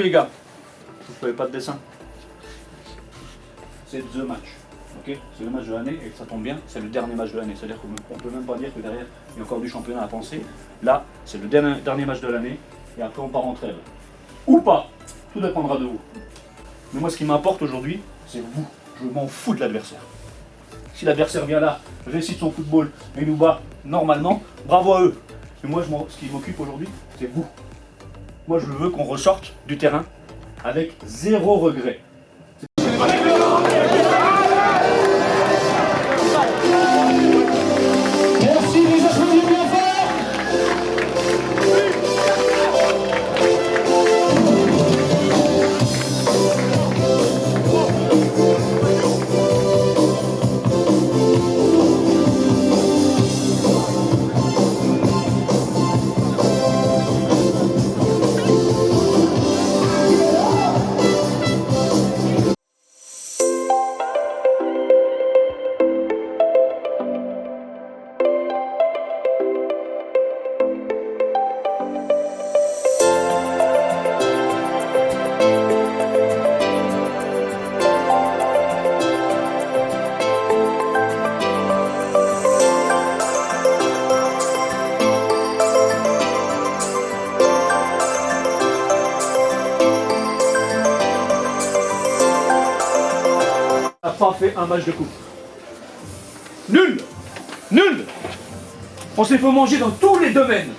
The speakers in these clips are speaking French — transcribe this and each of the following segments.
les gars, vous ne trouvez pas de dessin? C'est The Match. Okay, c'est le match de l'année et ça tombe bien, c'est le dernier match de l'année. C'est-à-dire qu'on ne peut même pas dire que derrière il y a encore du championnat à penser. Là, c'est le dernier match de l'année et après on part en trêve. Ou pas, tout dépendra de vous. Mais moi ce qui m'importe aujourd'hui, c'est vous. Je m'en fous de l'adversaire. Si l'adversaire vient là, récite son football et nous bat normalement, bravo à eux. Mais moi ce qui m'occupe aujourd'hui, c'est vous. Moi je veux qu'on ressorte du terrain avec zéro regret. Pas fait un match de coupe. Nul. Nul. On s'est fait manger dans tous les domaines.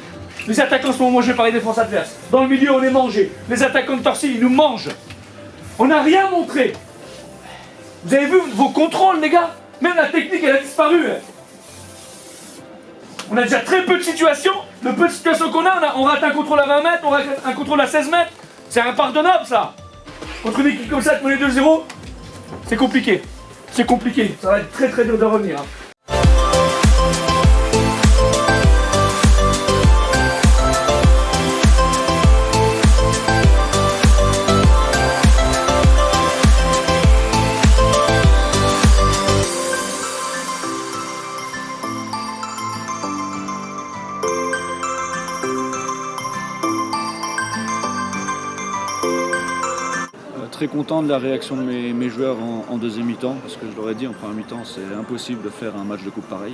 Les attaquants sont mangés par les défenses adverses. Dans le milieu, on est mangé. Les attaquants de Torcy, ils nous mangent. On n'a rien montré. Vous avez vu vos contrôles, les gars? Même la technique, elle a disparu. On a déjà très peu de situations. Le peu de situations qu'on a, on rate un contrôle à 20 mètres, on rate un contrôle à 16 mètres. C'est impardonnable, ça. Contre une équipe comme ça, qui menait 2-0, c'est compliqué. C'est compliqué. Ça va être très très dur de revenir. Très content de la réaction de mes joueurs en deuxième mi-temps, parce que je leur ai dit en première mi-temps c'est impossible de faire un match de coupe pareil.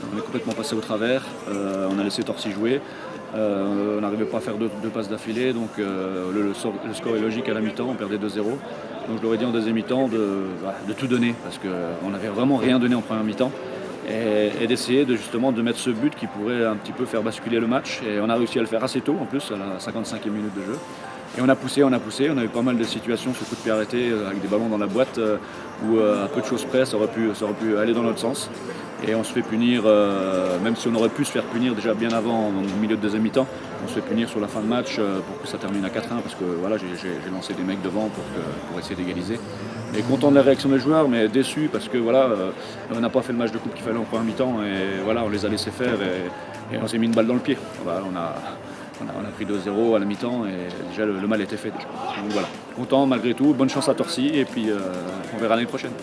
On est complètement passé au travers, on a laissé Torcy jouer, on n'arrivait pas à faire deux passes d'affilée, donc le score est logique à la mi-temps, on perdait 2-0. Donc je leur ai dit en deuxième mi-temps de tout donner, parce qu'on n'avait vraiment rien donné en première mi-temps, et d'essayer justement de mettre ce but qui pourrait un petit peu faire basculer le match, et on a réussi à le faire assez tôt en plus, à la 55e minute de jeu. Et on a poussé, on a eu pas mal de situations sur coup de pied arrêté avec des ballons dans la boîte où à peu de choses près ça aurait pu aller dans notre sens. Et on se fait punir, même si on aurait pu se faire punir déjà bien avant, dans le milieu de deuxième mi-temps, on se fait punir sur la fin de match pour que ça termine à 4-1 parce que voilà, j'ai lancé des mecs devant pour essayer d'égaliser. Et content de la réaction des joueurs, mais déçu parce que voilà, on n'a pas fait le match de coupe qu'il fallait en première mi-temps et voilà, on les a laissés faire et on s'est mis une balle dans le pied. Voilà, on a pris 2-0 à la mi-temps et déjà le mal était fait. Déjà. Donc voilà, content malgré tout, bonne chance à Torcy et puis on verra l'année prochaine.